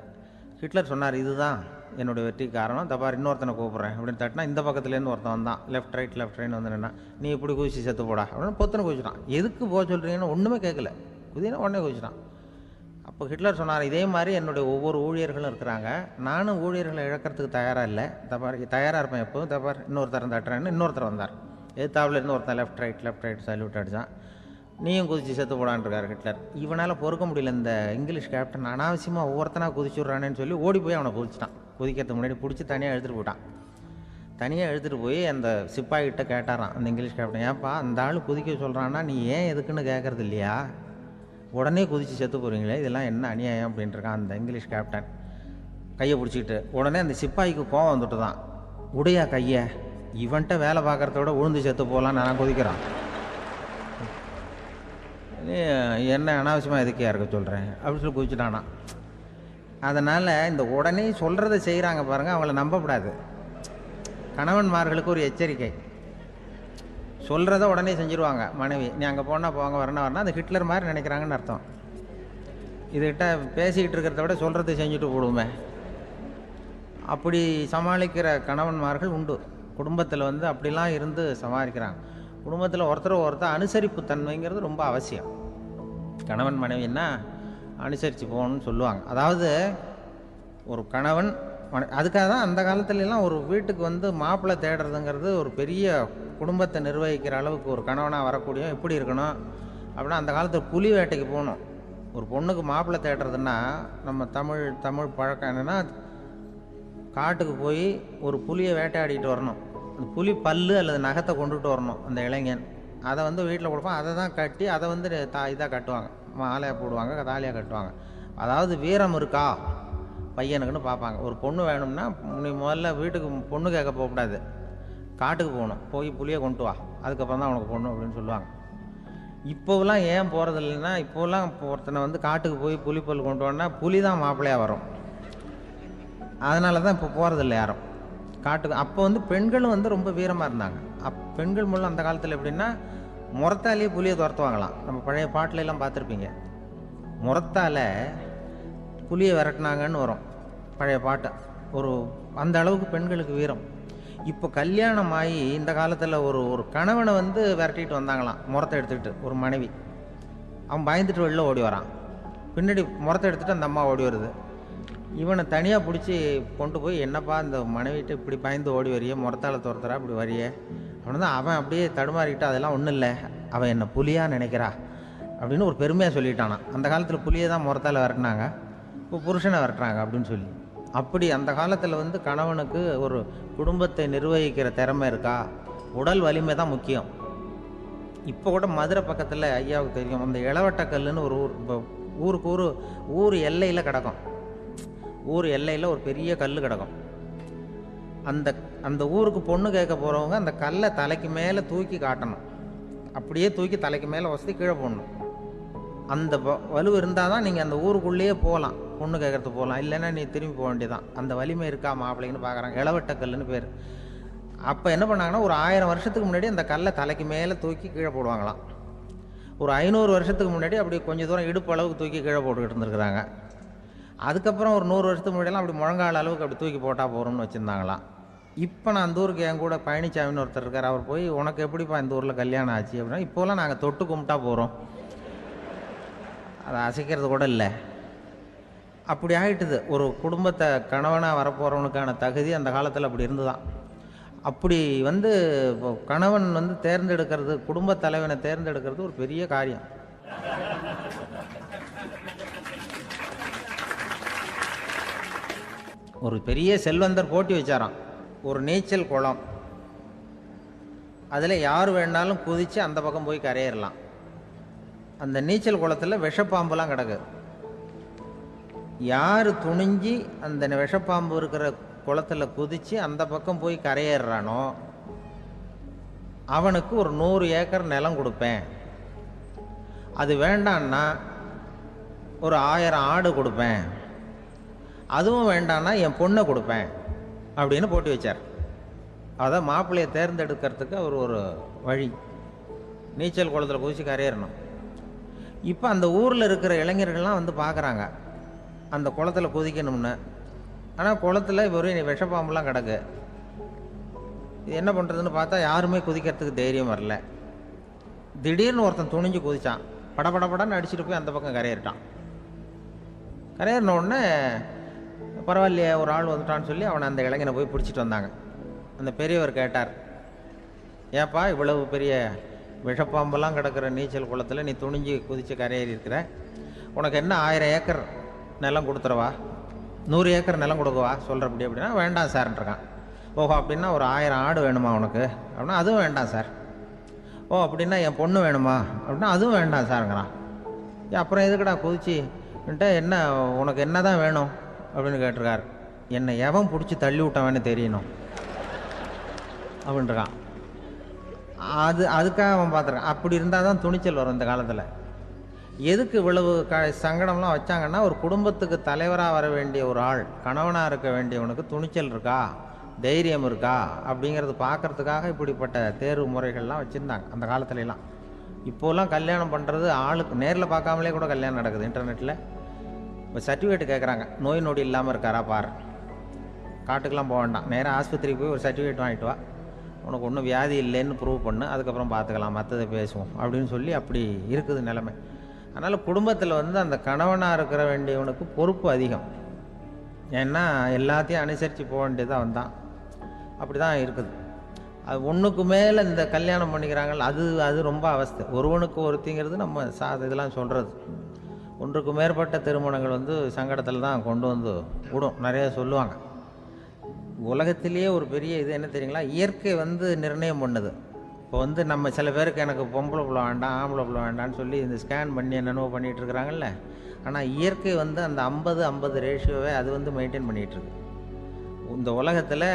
ஹிட்லர் சொன்னார், இதுதான் என்னுடைய வெற்றிக்கு காரணம், தப்பார் இன்னொருத்தனை கூப்பிட்றேன் அப்படின்னு தட்டினா, இந்த பக்கத்துலேருந்து ஒருத்தன் வந்தான், லெஃப்ட் ரைட் வந்து நின்னா, நீ இப்படி குதிச்சு செத்து போடா அப்படின்னு பொத்துன்னு குதிச்சுட்டான். எதுக்கு போக சொல்கிறீங்கன்னு ஒன்றுமே கேட்கல, குதினா உடனே குதிச்சுட்டான். அப்போ ஹிட்லர் சொன்னார், இதே மாதிரி என்னுடைய ஒவ்வொரு ஊழியர்களும் இருக்கிறாங்க, நானும் ஊழியர்களை இழக்கிறதுக்கு தயாராக இல்லை, தப்பார் தயாராக இருப்பேன் எப்போதும், தப்பார் இன்னொருத்தர் தட்டுறேன்னு இன்னொருத்தர் வந்தார். எதிர்த்தாவில் இருந்து ஒருத்தன் லெஃப்ட் ரைட் சல்யூட் அடித்தான். நீயும் குதிச்சு செத்து போடான்ருக்கார் ஹிட்லர். இவனால் பொறுக்க முடியல, இந்த இங்கிலீஷ் கேப்டன் அனாவசியமாக ஒவ்வொருத்தனாக குதிச்சுட்றானேன்னு சொல்லி ஓடி போய் அவனை குதிச்சிட்டான். குதிக்கிறதுக்கு முன்னாடி பிடிச்சி தனியாக எடுத்துகிட்டு போயிட்டான். தனியாக எடுத்துகிட்டு போய் அந்த சிப்பாய்கிட்ட கேட்டாரான் அந்த இங்கிலீஷ் கேப்டன், ஏன்ப்பா அந்த ஆள் குதிக்க சொல்கிறான்னா நீ ஏன் எதுக்குன்னு கேட்குறது இல்லையா, உடனே குதித்து செத்து போகிறீங்களே, இதெல்லாம் என்ன அநியாயம் அப்படின்ட்டுருக்கான் அந்த இங்கிலீஷ் கேப்டன் கையை பிடிச்சிக்கிட்டு. உடனே அந்த சிப்பாய்க்கு கோவம் வந்துட்டு தான், உடையா கையை, இவன்ட்ட வேலை பார்க்குறத விட உழுந்து செத்து போகலான்னு நான் குதிக்கிறான், என்ன அனாவசியமாக எதுக்கே இருக்க சொல்கிறேன் அப்படின்னு சொல்லி குதிச்சுட்டானா. அதனால் இந்த உடனே சொல்கிறத செய்கிறாங்க பாருங்கள், அவங்கள நம்பக்கூடாது. கணவன்மார்களுக்கு ஒரு எச்சரிக்கை, சொல்கிறத உடனே செஞ்சுருவாங்க மனைவி, நீ அங்கே போனால் போங்க வரணும் அது ஹிட்லர் மாதிரி நினைக்கிறாங்கன்னு அர்த்தம். இதுகிட்ட பேசிக்கிட்டு இருக்கிறத விட சொல்கிறத செஞ்சுட்டு போடுவோமே, அப்படி சமாளிக்கிற கணவன்மார்கள் உண்டு. குடும்பத்தில் வந்து அப்படிலாம் இருந்து சமாளிக்கிறாங்க. குடும்பத்தில் ஒருத்தர் அனுசரிப்பு தன்மைங்கிறது ரொம்ப அவசியம். கணவன் மனைவின்னா அனுசரித்து போகணும்னு சொல்லுவாங்க. அதாவது ஒரு கணவன் அதுக்காக தான் அந்த காலத்துலலாம் ஒரு வீட்டுக்கு வந்து மாப்பிள்ளை தேடுறதுங்கிறது ஒரு பெரிய குடும்பத்தை நிர்வகிக்கிற அளவுக்கு ஒரு கணவனாக வரக்கூடிய எப்படி இருக்கணும் அப்படின்னா, அந்த காலத்தில் புலி வேட்டைக்கு போகணும். ஒரு பொண்ணுக்கு மாப்பிள்ளை தேடுறதுன்னா நம்ம தமிழ் பழக்கம் என்னென்னா, காட்டுக்கு போய் ஒரு புலியை வேட்டையாடிட்டு வரணும். அந்த புலி பல்லு அல்லது நகத்தை கொண்டுட்டு வரணும் அந்த இளைஞன். அதை வந்து வீட்டில் கொடுப்பான். அதை தான் கட்டி அதை வந்து இதாக கட்டுவாங்க, மாலையாக போடுவாங்க, தாலியாக கட்டுவாங்க. அதாவது வீரம் இருக்கா பையனுக்குன்னு பார்ப்பாங்க. ஒரு பொண்ணு வேணும்னா நீ முதல்ல வீட்டுக்கு பொண்ணு கேட்க போகக்கூடாது, காட்டுக்கு போகணும். போய் புளியை கொண்டு வா, அதுக்கப்புறம் தான் உனக்கு பொண்ணு அப்படின்னு சொல்லுவாங்க. இப்போவெல்லாம் ஏன் போகிறது இல்லைன்னா, இப்போலாம் ஒருத்தனை வந்து காட்டுக்கு போய் புலிப்பல் கொண்டு வரனா புலி தான் மாப்பிள்ளையாக வரும். அதனால தான் இப்போ போகிறதில்ல யாரும் காட்டுக்கு. அப்போ வந்து பெண்களும் வந்து ரொம்ப வீரமாக இருந்தாங்க. பெண்கள் மூலம் அந்த காலத்தில் எப்படின்னா, முறத்தாலேயே புலியை துரத்துவாங்களாம். நம்ம பழைய பாட்டிலெல்லாம் பார்த்துருப்பீங்க, முறத்தால் புலியை விரட்டினாங்கன்னு வரும் பழைய பாட்டு. ஒரு அந்த அளவுக்கு பெண்களுக்கு வீரம். இப்போ கல்யாணம் ஆகி இந்த காலத்தில் ஒரு கணவனை வந்து விரட்டிட்டு வந்தாங்களாம் முறத்தை எடுத்துக்கிட்டு. ஒரு மனைவி அவன் பயந்துட்டு வெளில ஓடி வரான், பின்னாடி முறத்தை எடுத்துகிட்டு அந்த அம்மா ஓடி வருது. இவனை தனியாக பிடிச்சி கொண்டு போய், என்னப்பா இந்த மனைவிட்டு இப்படி பயந்து ஓடி வரியே, முறத்தால் துரத்துறா இப்படி வரியே அப்படின்னு தான் அவன் அப்படியே தடுமாறிக்கிட்டு, அதெல்லாம் ஒன்றும் இல்லை, அவன் என்னை புலியாக நினைக்கிறா அப்படின்னு ஒரு பெருமையாக சொல்லிட்டானான். அந்த காலத்தில் புலியை தான் முறத்தால் விரட்டினாங்க, இப்போ புருஷனை விரட்டுறாங்க அப்படின்னு சொல்லி. அப்படி அந்த காலத்தில் வந்து கணவனுக்கு ஒரு குடும்பத்தை நிர்வகிக்கிற திறமை இருக்கா, உடல் வலிமை தான் முக்கியம். இப்போ கூட மதுரை பக்கத்தில் ஐயாவுக்கு தெரியும், அந்த இளவட்டக்கல்லுன்னு ஒரு ஊர். இப்போ ஊருக்கு ஊர் எல்லையில் கிடக்கும். ஊர் எல்லையில் ஒரு பெரிய கல் கிடக்கும். அந்த ஊருக்கு பொண்ணு கேட்க போகிறவங்க அந்த கல்லை தலைக்கு மேலே தூக்கி காட்டணும். அப்படியே தூக்கி தலைக்கு மேலே வசதி கீழே போடணும். அந்த வலு இருந்தால் தான் நீங்கள் அந்த ஊருக்குள்ளேயே போகலாம், பொண்ணு கேட்கறதுக்கு போகலாம். இல்லைன்னா நீ திரும்பி போக வேண்டியதான். அந்த வலிமை இருக்கா மாப்பிள்ளைங்கன்னு பார்க்குறாங்க. இளவட்டக்கல்லுன்னு பேர். அப்போ என்ன பண்ணாங்கன்னா, ஒரு 1000 வருஷத்துக்கு முன்னாடி அந்த கல்லை தலைக்கு மேலே தூக்கி கீழே போடுவாங்களாம். ஒரு 500 வருஷத்துக்கு முன்னாடி அப்படி கொஞ்சம் தூரம் இடுப்பு அளவுக்கு தூக்கி கீழே போட்டுக்கிட்டு இருந்துருக்குறாங்க. அதுக்கப்புறம் ஒரு 100 வருஷத்துக்கு முன்னாடியெல்லாம் அப்படி முழங்கால அளவுக்கு அப்படி தூக்கி போட்டால் போகிறோம்னு வச்சுருந்தாங்களாம். இப்போ நான் அந்த ஊருக்கு என் கூட பழனிசாமின்னு ஒருத்தர் இருக்கார். அவர் போய், உனக்கு எப்படிப்பா இந்த ஊரில் கல்யாணம் ஆச்சு அப்படின்னா, இப்போலாம் நாங்கள் தொட்டு கும்பிட்டா போகிறோம், அதை அசைக்கிறது கூட இல்லை. அப்படி ஆகிட்டுது. ஒரு குடும்பத்தை கணவனாக வரப்போகிறவனுக்கான தகுதி அந்த காலத்தில் அப்படி இருந்துதான். அப்படி வந்து கணவன் வந்து தேர்ந்தெடுக்கிறது, குடும்ப தலைவனை தேர்ந்தெடுக்கிறது ஒரு பெரிய காரியம். ஒரு பெரிய செல்வந்தர் போட்டி வச்சாராம், ஒரு நீச்சல் குளம். அதில் யார் வேணாலும் குதித்து அந்த பக்கம் போய் கரையேறலாம். அந்த நீச்சல் குளத்தில் விஷப்பாம்புலாம் கிடக்கு. யார் துணிஞ்சி அந்த விஷப்பாம்பு இருக்கிற குளத்தில் குதித்து அந்த பக்கம் போய் கரையேறானோ அவனுக்கு ஒரு 100 ஏக்கர் நிலம் கொடுப்பேன். அது வேண்டான்னா ஒரு 1000 ஆடு கொடுப்பேன். அதுவும் வேண்டான்னா என் பொண்ணை கொடுப்பேன் அப்படின்னு போட்டி வச்சார். அதான் மாப்பிள்ளையை தேர்ந்தெடுக்கிறதுக்கு அவர் ஒரு வழி, நீச்சல் குளத்தில் குதித்து கரையேறணும். இப்போ அந்த ஊரில் இருக்கிற இளைஞர்கள்லாம் வந்து பார்க்குறாங்க அந்த குளத்தில் குதிக்கணும்னு. ஆனால் குளத்தில் வெறும் விஷப்பாம்புலாம் கிடக்கு. இது என்ன பண்ணுறதுன்னு பார்த்தா யாருமே குதிக்கிறதுக்கு தைரியம் வரல. திடீர்னு ஒருத்தன் துணிஞ்சு குதித்தான், படபடன்னு அடிச்சுட்டு போய் அந்த பக்கம் கரையேறிட்டான். கரையேறின உடனே பரவாயில்லையே ஒரு ஆள் வந்துட்டான்னு சொல்லி அவனை அந்த இளைஞனை போய் பிடிச்சிட்டு வந்தாங்க. அந்த பெரியவர் கேட்டார், ஏப்பா இவ்வளவு பெரிய விஷப்பாம்பெல்லாம் கிடக்கிற நீச்சல் குளத்தில் நீ துணிஞ்சு குதித்து கரையேறி இருக்கிற, உனக்கு என்ன 1000 ஏக்கர் நிலம் கொடுத்துறவா, 100 ஏக்கர் நிலம் கொடுக்கவா சொல்கிறப்படி அப்படின்னா, வேண்டாம் சார்ன்றான். ஓஹோ, அப்படின்னா ஒரு 1000 ஆடு வேணுமா உனக்கு அப்படின்னா, அதுவும் வேண்டாம் சார். ஓ அப்படின்னா என் பொண்ணு வேணுமா அப்படின்னா, அதுவும் வேண்டாம் சாருங்கிறான். அப்புறம் எதுக்குடா குதிச்சுன்ட்டு, என்ன உனக்கு என்ன தான் வேணும் அப்படின்னு கேட்டிருக்கார். என்னை எவன் பிடிச்சி தள்ளி விட்டவன்னு தெரியணும் அப்படின்றான். அதுக்காக அவன் பார்த்துருக்கான். அப்படி இருந்தால் தான் துணிச்சல் வரும் இந்த காலத்தில். எதுக்கு இவ்வளவு சங்கடம்லாம் வச்சாங்கன்னா, ஒரு குடும்பத்துக்கு தலைவராக வர வேண்டிய ஒரு ஆள், கணவனாக இருக்க வேண்டியவனுக்கு துணிச்சல் இருக்கா, தைரியம் இருக்கா அப்படிங்கிறது பார்க்கறதுக்காக இப்படிப்பட்ட தேர்வு முறைகள்லாம் வச்சுருந்தாங்க அந்த காலத்துலலாம். இப்போலாம் கல்யாணம் பண்ணுறது ஆளுக்கு நேரில் பார்க்காமலே கூட கல்யாணம் நடக்குது இன்டர்நெட்டில். இப்போ சர்டிஃபிகேட் கேட்குறாங்க, நோய் நொடி இல்லாமல் இருக்காரா பாரு, காட்டுக்கெலாம் போக வேண்டாம், நேராக ஆஸ்பத்திரிக்கு போய் ஒரு சர்டிஃபிகேட் வாங்கிட்டு வா, உனக்கு ஒன்றும் வியாதி இல்லைன்னு ப்ரூவ் பண்ணு, அதுக்கப்புறம் பார்த்துக்கலாம், மற்றதை பேசுவோம் அப்படின்னு சொல்லி அப்படி இருக்குது நிலைமை. அதனால் குடும்பத்தில் வந்து அந்த கணவனாக இருக்கிற வேண்டியவனுக்கு பொறுப்பு அதிகம். ஏன்னா எல்லாத்தையும் அனுசரித்து போக வேண்டியதாக வந்தான். அப்படி தான் இருக்குது. அது ஒன்றுக்கு மேலே இந்த கல்யாணம் பண்ணிக்கிறாங்கல்ல, அது ரொம்ப அவஸ்தை. ஒருவனுக்கு ஒருத்திங்கிறது நம்ம இதெல்லாம் சொல்கிறது. ஒன்றுக்கு மேற்பட்ட திருமணங்கள் வந்து சங்கடத்தில் தான் கொண்டு வந்து விடும். நிறைய சொல்லுவாங்க. உலகத்திலேயே ஒரு பெரிய இது என்ன தெரியுங்களா, இயற்கை வந்து நிர்ணயம் பண்ணுது. இப்போ வந்து நம்ம சில பேருக்கு எனக்கு பொம்பளை பிள்ளை வேண்டாம், ஆம்பளை பிள்ளை வேண்டான்னு சொல்லி இந்த ஸ்கேன் பண்ணி என்னென்னவோ பண்ணிகிட்டு இருக்கிறாங்கல்ல. ஆனால் இயற்கை வந்து அந்த 50-50 ரேஷியோவை அது வந்து மெயின்டைன் பண்ணிகிட்ருக்கு. இந்த உலகத்தில்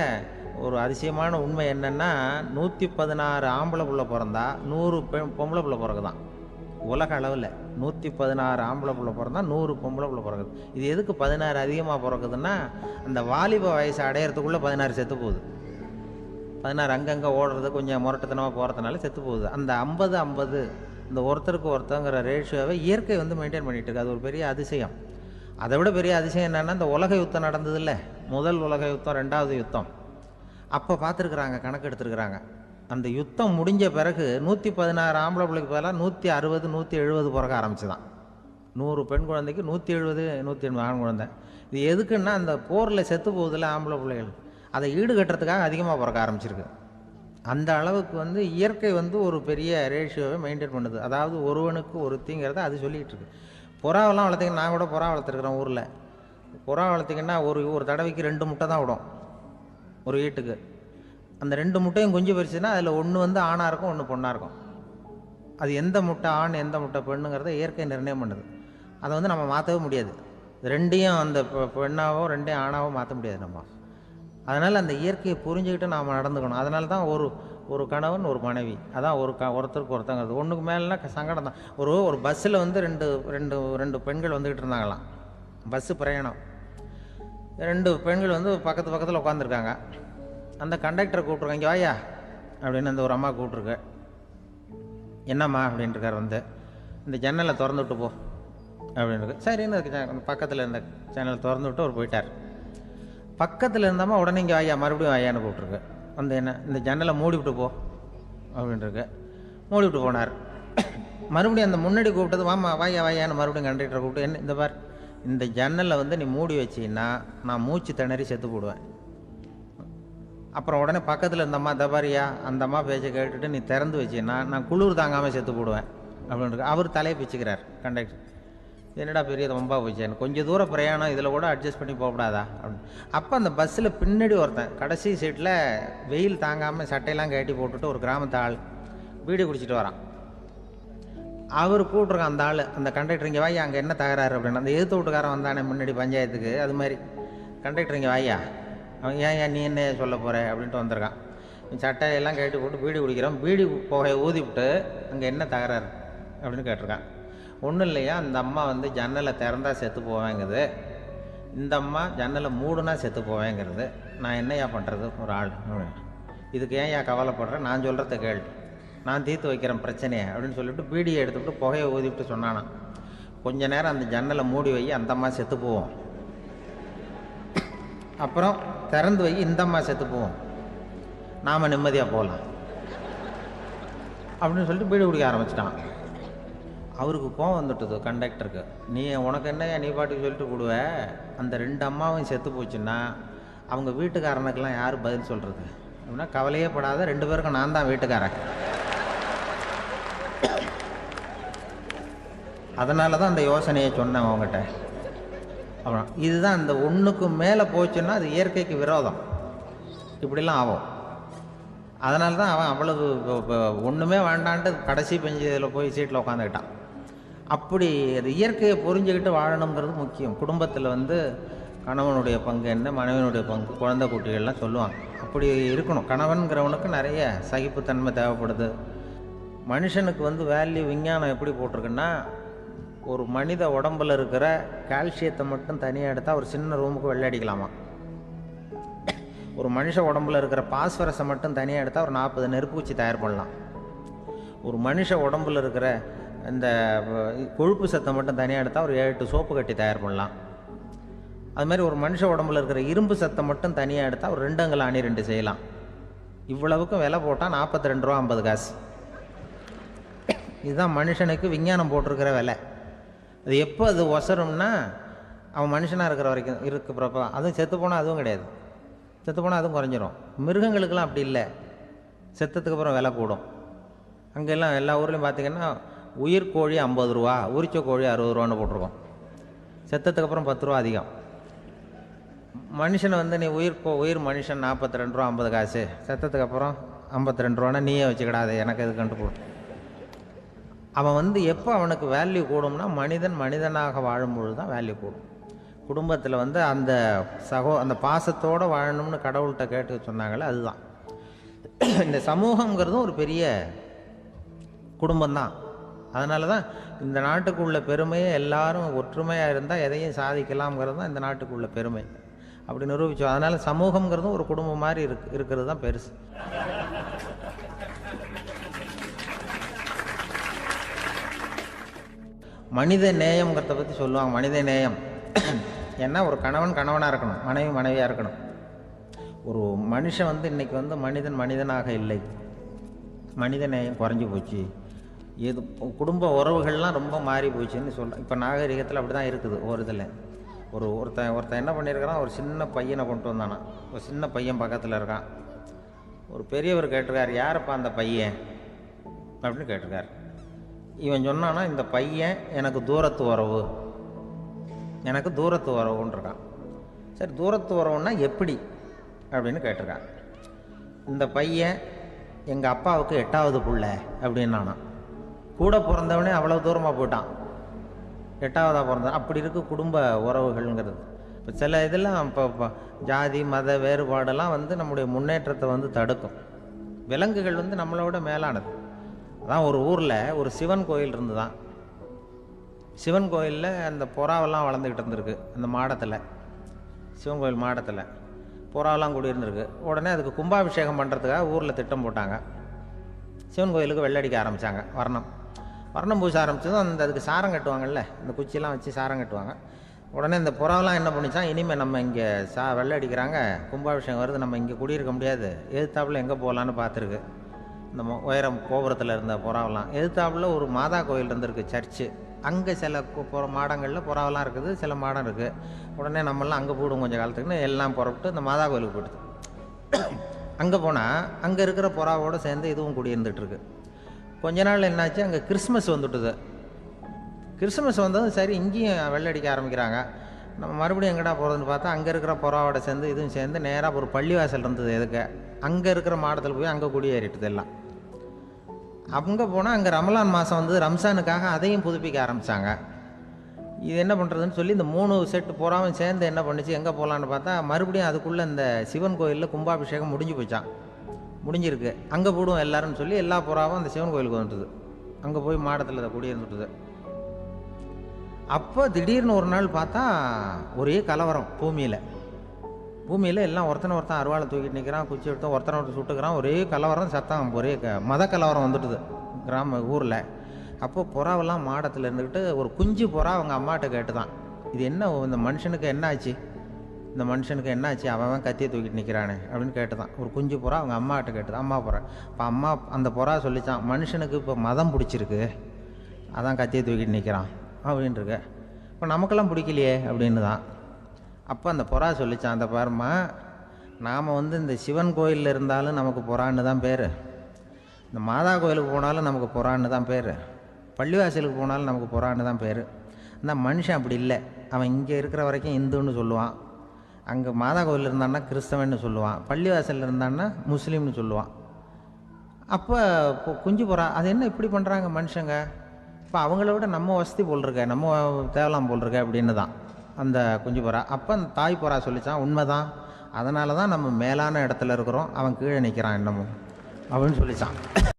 ஒரு அதிசயமான உண்மை என்னென்னா, 116 ஆம்பளை பிள்ளை பிறந்தா 100 பொம்பளை பிள்ளை பிறகுதான். உலக அளவில் 116 ஆம்பளை பிள்ளை பிறந்தா 100 பொம்பளை பிள்ளை பிறகுது. இது எதுக்கு 16 அதிகமாக பிறகுதுன்னா, அந்த வாலிப வயசு அடையிறதுக்குள்ளே 16 செத்து போகுது. 16 அங்கங்கே ஓடுறது, கொஞ்சம் முரட்டுத்தனமாக போகிறதுனால செத்து போகுது. அந்த 50-50 இந்த ஒருத்தருக்கு ஒருத்தங்கிற ரேஷியோவை இயற்கை வந்து மெயின்டைன் பண்ணிகிட்டு இருக்கு. அது ஒரு பெரிய அதிசயம். அதை விட பெரிய அதிசயம் என்னென்னா, இந்த உலக யுத்தம் நடந்ததில்ல, முதல் உலக யுத்தம், 2வது யுத்தம், அப்போ பார்த்துருக்குறாங்க, கணக்கு எடுத்துருக்குறாங்க. அந்த யுத்தம் முடிஞ்ச பிறகு 116 ஆம்பளை பிள்ளைக்கு பதிலாக 160 170 பிறக்க ஆரம்பிச்சுதான். 100 பெண் குழந்தைக்கு 170 180 ஆண் குழந்தை. இது எதுக்குன்னா, அந்த போரில் செத்து போகுதில்ல ஆம்பளை பிள்ளைகள், அதை ஈடுகட்டுறதுக்காக அதிகமாக பிறக்க ஆரம்பிச்சிருக்கு. அந்த அளவுக்கு வந்து இயற்கை வந்து ஒரு பெரிய ரேஷியோவை மெயின்டைன் பண்ணுது. அதாவது ஒருவனுக்கு ஒருத்திங்கிறத அது சொல்லிகிட்டு இருக்கு. புறாவெல்லாம் வளர்த்திங்கன்னா, நான் கூட புறா வளர்த்துருக்குறேன் ஊரில். புறா வளர்த்திங்கன்னா ஒரு தடவைக்கு 2 முட்டை தான் விடும் ஒரு வீட்டுக்கு. அந்த 2 முட்டையும் குஞ்சு பறிச்சுன்னா அதில் ஒன்று வந்து ஆணாக இருக்கும், ஒன்று பொண்ணாக இருக்கும். அது எந்த முட்டை ஆண் எந்த முட்டை பெண்ணுங்கிறத இயற்கை நிர்ணயம் பண்ணுது. அதை வந்து நம்ம மாற்றவே முடியாது. ரெண்டையும் அந்த பெண்ணாவோ ரெண்டையும் ஆணாவோ மாற்ற முடியாது நம்ம. அதனால் அந்த இயற்கையை புரிஞ்சுக்கிட்டு நாம் நடந்துக்கணும். அதனால தான் ஒரு கணவன் ஒரு மனைவி, அதான் ஒருத்தருக்கு ஒருத்தங்கிறது. ஒன்றுக்கு மேலேனா சங்கடம் தான். ஒரு பஸ்ஸில் வந்து ரெண்டு பெண்கள் வந்துக்கிட்டு இருந்தாங்களாம். பஸ்ஸு பிரயாணம். 2 பெண்கள் வந்து பக்கத்தில் உட்காந்துருக்காங்க. அந்த கண்டக்டரை கூப்பிட்ருக்காங்க, இங்கே வாயா அப்படின்னு அந்த ஒரு அம்மா கூப்பிட்ருக்கு. என்னம்மா அப்படின்ட்டுருக்கார். வந்து இந்த ஜன்னலை திறந்து விட்டு போ அப்படின்னு. சரின்னு பக்கத்தில் இருந்த ஜன்னலை திறந்து விட்டு அவர் போயிட்டார். பக்கத்தில் இருந்தாமா உடனே இங்கே வாயா மறுபடியும் வாயான்னு கூப்பிட்ருக்கு. வந்து என்ன இந்த ஜன்னலை மூடிவிட்டு போ அப்படின்ட்டுருக்கு. மூடிவிட்டு போனார். மறுபடியும் அந்த முன்னாடி கூப்பிட்டது வாமா வாயான்னு மறுபடியும் கண்டக்டரை கூப்பிட்டு, என்ன இந்த பார், இந்த ஜன்னலை வந்து நீ மூடி வச்சின்னா நான் மூச்சு திணறி செத்து போடுவேன். அப்புறம் உடனே பக்கத்தில் இருந்தம்மா தபாரியா அந்த அம்மா பேச்சை கேட்டுட்டு நீ திறந்து வச்சின்னா நான் குளிர் தாங்காமல் செத்து போடுவேன் அப்படின்ட்டு அவர் தலையை பிச்சுக்கிறார் கண்டக்டர். என்னடா பெரிய ரொம்ப போச்சேன்னு, கொஞ்சம் தூரம் பிரயாணம், இதில் கூட அட்ஜஸ்ட் பண்ணி போகக்கூடாதா அப்படின்னு. அப்போ அந்த பஸ்ஸில் பின்னாடி ஒருத்தன் கடைசி சீட்டில் வெயில் தாங்காமல் சட்டையெல்லாம் கட்டி போட்டுட்டு ஒரு கிராமத்து ஆள் பீடி குடிச்சிட்டு வரான். அவர் கூப்பிட்ருக்கான் அந்த ஆள், அந்த கண்டக்டர், இங்கே வாயா அங்கே என்ன தகராறு அப்படின்னு. அந்த எதிர்த்து வீட்டுக்காரன் வந்தானே முன்னாடி பஞ்சாயத்துக்கு, அது மாதிரி கண்டக்டர் இங்கே வாயா, அவன் ஏன் நீ என்ன சொல்ல போகிற அப்படின்ட்டு வந்திருக்கான். சட்டையெல்லாம் கட்டி போட்டு பீடி குடிக்கிறான். பீடி புகையை ஊதிவிட்டு அங்கே என்ன தகராறு அப்படின்னு கேட்டிருக்கான். ஒன்றும் இல்லையா, அந்த அம்மா வந்து ஜன்னலை திறந்தா செத்து போவேங்கிறது, இந்த அம்மா ஜன்னலை மூடுனா செத்து போவேங்கிறது, நான் என்னையா பண்ணுறது ஒரு ஆள், இதுக்கு ஏன் கவலைப்படுறேன், நான் சொல்கிறத கேள், நான் தீர்த்து வைக்கிறேன் பிரச்சனையை அப்படின்னு சொல்லிவிட்டு பீடியை எடுத்துவிட்டு புகையை ஊதிவிட்டு சொன்னானா, கொஞ்ச நேரம் அந்த ஜன்னலை மூடி வை, அந்த அம்மா செத்து போவோம், அப்புறம் திறந்து வை, இந்த அம்மா செத்து போவோம், நாம் நிம்மதியாக போகலாம் அப்படின்னு சொல்லிட்டு பீடி குடிக்க ஆரம்பிச்சிட்டான். அவருக்கு கோவம் வந்துட்டுது கண்டக்டருக்கு. உனக்கு என்னையா நீ பாட்டுக்கு சொல்லிட்டு போடுவ, அந்த 2 அம்மாவும் செத்து போச்சுன்னா அவங்க வீட்டுக்காரனுக்கெல்லாம் யார் பதில் சொல்கிறது அப்படின்னா, கவலையே படாத, 2 பேருக்கும் நான் தான் வீட்டுக்காரன். அதனால தான் அந்த யோசனையை சொன்னேன் அவங்ககிட்ட. அப்புறம் இதுதான், அந்த ஒன்றுக்கு மேலே போச்சுன்னா அது இயற்கைக்கு விரோதம், இப்படிலாம் ஆகும். அதனால தான் அவன் அவ்வளவு ஒன்றுமே வேண்டான்ட்டு கடைசி பெஞ்சில் போய் சீட்டில் உட்காந்துக்கிட்டான். அப்படி அது இயற்கையை புரிஞ்சுக்கிட்டு வாழணுங்கிறது முக்கியம். குடும்பத்தில் வந்து கணவனுடைய பங்கு என்ன, மனைவனுடைய பங்கு, குழந்தை குட்டிகள்லாம் சொல்லுவாங்க. அப்படி இருக்கணும். கணவன்கிறவனுக்கு நிறைய சகிப்புத்தன்மை தேவைப்படுது. மனுஷனுக்கு வந்து வேல்யூ விஞ்ஞானம் எப்படி போட்டிருக்குன்னா, ஒரு மனித உடம்பில் இருக்கிற கால்சியத்தை மட்டும் தனியாக எடுத்தால் ஒரு சின்ன ரூமுக்கு வெள்ளை அடிக்கலாமா. ஒரு மனுஷ உடம்பில் இருக்கிற பாஸ்பரஸை மட்டும் தனியாக எடுத்தால் ஒரு 40 நெருப்பூச்சி தயார் பண்ணலாம். ஒரு மனுஷ உடம்பில் இருக்கிற இந்த கொழுப்பு சத்தை மட்டும் தனியாக எடுத்தால் ஒரு 7-8 சோப்பு கட்டி தயார் பண்ணலாம். அதுமாதிரி ஒரு மனுஷ உடம்புல இருக்கிற இரும்பு சத்தை மட்டும் தனியாக எடுத்தால் ஒரு 2 அங்குல அணி 2 செய்யலாம். இவ்வளவுக்கும் விலை போட்டால் 42 ரூபா 50 காசு. இதுதான் மனுஷனுக்கு விஞ்ஞானம் போட்டிருக்கிற விலை. அது எப்போ அது ஒசரும்னா அவன் மனுஷனாக இருக்கிற வரைக்கும் இருக்கிறப்ப. அதுவும் செத்து போனால் அதுவும் கிடையாது, செத்து போனால் அதுவும் குறைஞ்சிரும். மிருகங்களுக்கெல்லாம் அப்படி இல்லை, செத்ததுக்கு அப்புறம் விலை கூடும். அங்கெல்லாம் எல்லா ஊர்லேயும் பார்த்திங்கன்னா உயிர் கோழி 50 ரூபா, உரிச்ச கோழி 60 ரூபான்னு போட்டிருக்கோம். செத்ததுக்கு அப்புறம் 10 ரூபா அதிகம். மனுஷனை வந்து நீ உயிர் மனுஷன் 42 ரூபா 50 காசு, செத்ததுக்கு அப்புறம் 52 ரூபான்னா நீயே வச்சுக்கிடாது, எனக்கு இது கண்டு போடும். அவன் வந்து எப்போ அவனுக்கு வேல்யூ கூடும்னா மனிதனாக வாழும்பொழுது தான் வேல்யூ கூடும். குடும்பத்தில் வந்து அந்த அந்த பாசத்தோடு வாழணும்னு கடவுள்கிட்ட கேட்டு சொன்னாங்களே, அதுதான் இந்த சமூகங்கிறதும் ஒரு பெரிய குடும்பம்தான். அதனால தான் இந்த நாட்டுக்குள்ள பெருமையை எல்லாரும் ஒற்றுமையாக இருந்தால் எதையும் சாதிக்கலாம்ங்கிறது தான் இந்த நாட்டுக்குள்ள பெருமை. அப்படி நிரூபித்தோம். அதனால் சமூகங்கிறதும் ஒரு குடும்பம் மாதிரி இருக்கிறது தான் பெருசு. மனித நேயம்ங்கிறத பற்றி சொல்லுவாங்க. மனித நேயம் ஏன்னா ஒரு கணவனாக இருக்கணும், மனைவியாக இருக்கணும். ஒரு மனுஷன் வந்து இன்றைக்கி வந்து மனிதனாக இல்லை, மனித நேயம் குறைஞ்சி போச்சு. இது குடும்ப உறவுகள்லாம் ரொம்ப மாறி போச்சுன்னு சொல்கிறேன். இப்போ நாகரிகத்தில் அப்படி தான் இருக்குது. ஒரு இதில் ஒருத்தன் என்ன பண்ணியிருக்கிறான், ஒரு சின்ன பையனை கொண்டு வந்தானா. ஒரு சின்ன பையன் பக்கத்தில் இருக்கான். ஒரு பெரியவர் கேட்டிருக்கார், யாரப்பா அந்த பையன் அப்படின்னு கேட்டிருக்கார். இவன் சொன்னான்னா, இந்த பையன் எனக்கு தூரத்து உறவுன்னு இருக்கான். சரி, தூரத்து உறவுன்னா எப்படி அப்படின்னு கேட்டிருக்கான். இந்த பையன் எங்கள் அப்பாவுக்கு 8வது பிள்ளை அப்படின்னானா. கூட பிறந்தவனே அவ்வளோ தூரமாக போயிட்டான், 8வதாக பிறந்தான். அப்படி இருக்குது குடும்ப உறவுகள்ங்கிறது. இப்போ சில இதெல்லாம் இப்போ ஜாதி மத வேறுபாடெல்லாம் வந்து நம்முடைய முன்னேற்றத்தை வந்து தடுக்கும். விலங்குகள் வந்து நம்மளோட மேலானது. அதான் ஒரு ஊரில் ஒரு சிவன் கோயில் இருந்து தான். சிவன் கோயிலில் அந்த புறாவெல்லாம் வளர்ந்துக்கிட்டு இருந்திருக்கு. அந்த மாடத்தில், சிவன் கோயில் மாடத்தில் புறாவெல்லாம் குடியிருந்திருக்கு. உடனே அதுக்கு கும்பாபிஷேகம் பண்ணுறதுக்காக ஊரில் திட்டம் போட்டாங்க. சிவன் கோயிலுக்கு வெள்ளடிக்க ஆரம்பித்தாங்க. வர்ணம் பூச ஆரம்பித்ததும் அதுக்கு சாரம் கட்டுவாங்கல்ல, இந்த குச்சியெல்லாம் வச்சு சாரம் கட்டுவாங்க. உடனே இந்த புறாவெல்லாம் என்ன பண்ணிச்சான், இனிமேல் நம்ம இங்கே வெள்ளை அடிக்கிறாங்க, கும்பாபிஷேகம் வருது, நம்ம இங்கே குடியிருக்க முடியாது, எதிர்த்தாப்புல எங்கே போகலான்னு பார்த்துருக்கு. இந்த உயரம் கோபுரத்தில் இருந்த புறாவெல்லாம் எதிர்த்தாப்புல ஒரு மாதா கோயில் இருந்திருக்கு, சர்ச்சு. அங்கே சில மாடங்களில் புறாவெல்லாம் இருக்குது, சில மாடம் இருக்குது. உடனே நம்மளாம் அங்கே போடுவோம் கொஞ்சம் காலத்துக்குன்னு எல்லாம் புறப்பட்டு இந்த மாதா கோயிலுக்கு போயிடுது. அங்கே போனால் அங்கே இருக்கிற புறாவோடு சேர்ந்து இதுவும் குடியிருந்துகிட்ருக்கு. கொஞ்ச நாள் என்னாச்சு, அங்கே கிறிஸ்மஸ் வந்துட்டுது. கிறிஸ்மஸ் வந்ததும் சரி இங்கேயும் வெள்ளடிக்க ஆரம்பிக்கிறாங்க. நம்ம மறுபடியும் எங்கடா போகிறதுன்னு பார்த்தா அங்கே இருக்கிற புறாவோட சேர்ந்து இதுவும் சேர்ந்து நேராக ஒரு பள்ளிவாசல் இருந்தது. எதுக்கு அங்கே இருக்கிற மாடத்தில் போய் அங்கே குடியேறிட்டுது எல்லாம். அங்கே போனால் அங்கே ரமலான் மாதம் வந்து ரம்ஜானுக்காக அதையும் புதுப்பிக்க ஆரம்பித்தாங்க. இது என்ன பண்ணுறதுன்னு சொல்லி இந்த 3 செட்டு புறாவும் சேர்ந்து என்ன பண்ணிச்சு, எங்கே போகலான்னு பார்த்தா மறுபடியும் அதுக்குள்ளே இந்த சிவன் கோயிலில் கும்பாபிஷேகம் முடிஞ்சிருக்கு. அங்கே போடுவோம் எல்லாருன்னு சொல்லி எல்லா புறாவும் அந்த சிவன் கோயிலுக்கு வந்துட்டுது. அங்கே போய் மாடத்தில் அதை குடியிருந்துட்டுது. அப்போ திடீர்னு ஒரு நாள் பார்த்தா ஒரே கலவரம் பூமியில் எல்லாம் ஒருத்தன் அருவாளை தூக்கிட்டு நிற்கிறான், குச்சி எடுத்து ஒருத்தனை சுட்டுக்கிறான். ஒரே கலவரம், சத்தம், ஒரே மத கலவரம் வந்துட்டுது ஊரில். அப்போ புறாவெல்லாம் மாடத்தில் இருந்துக்கிட்டு ஒரு குஞ்சு புறா அவங்க அம்மாட்ட கேட்டு தான், இது என்ன, இந்த மனுஷனுக்கு என்னாச்சு, அவன் கத்தியை தூக்கிட்டு நிற்கிறானே அப்படின்னு கேட்டு தான். ஒரு குஞ்சு புறா அவங்க அம்மாட்ட கேட்டுதான், அம்மா புறா. இப்போ அம்மா அந்த புறா சொல்லித்தான், மனுஷனுக்கு இப்போ மதம் பிடிச்சிருக்கு, அதான் கத்தியை தூக்கிட்டு நிற்கிறான் அப்படின்ட்டுருக்கு. இப்போ நமக்கெல்லாம் பிடிக்கலையே அப்படின்னு தான். அப்போ அந்த புறா சொல்லித்தான், அந்த பாருமா, நாம் வந்து இந்த சிவன் கோயிலில் இருந்தாலும் நமக்கு புறான்னு தான் பேர், இந்த மாதா கோயிலுக்கு போனாலும் நமக்கு புறான்னு தான் பேர், பள்ளிவாசலுக்கு போனாலும் நமக்கு புறான்னு தான் பேர். அந்த மனுஷன் அப்படி இல்லை. அவன் இங்கே இருக்கிற வரைக்கும் இந்துன்னு சொல்லுவான், அங்கே மாதா கோயிலில் இருந்தான்னா கிறிஸ்தவன்னு சொல்லுவான், பள்ளிவாசலில் இருந்தான்னா முஸ்லீம்னு சொல்லுவான். அப்போ குஞ்சு புறா அது என்ன இப்படி பண்ணுறாங்க மனுஷங்க, இப்போ அவங்கள விட நம்ம வசதி போல் இருக்க, நம்ம தேவலாம் போல் இருக்க அப்படின்னு தான் அந்த குஞ்சு புறா. அப்போ அந்த தாய் புறா சொல்லித்தான், உண்மைதான், அதனால தான் நம்ம மேலான இடத்துல இருக்கிறோம், அவன் கீழே நிற்கிறான் என்னமோ அப்படின்னு சொல்லித்தான்.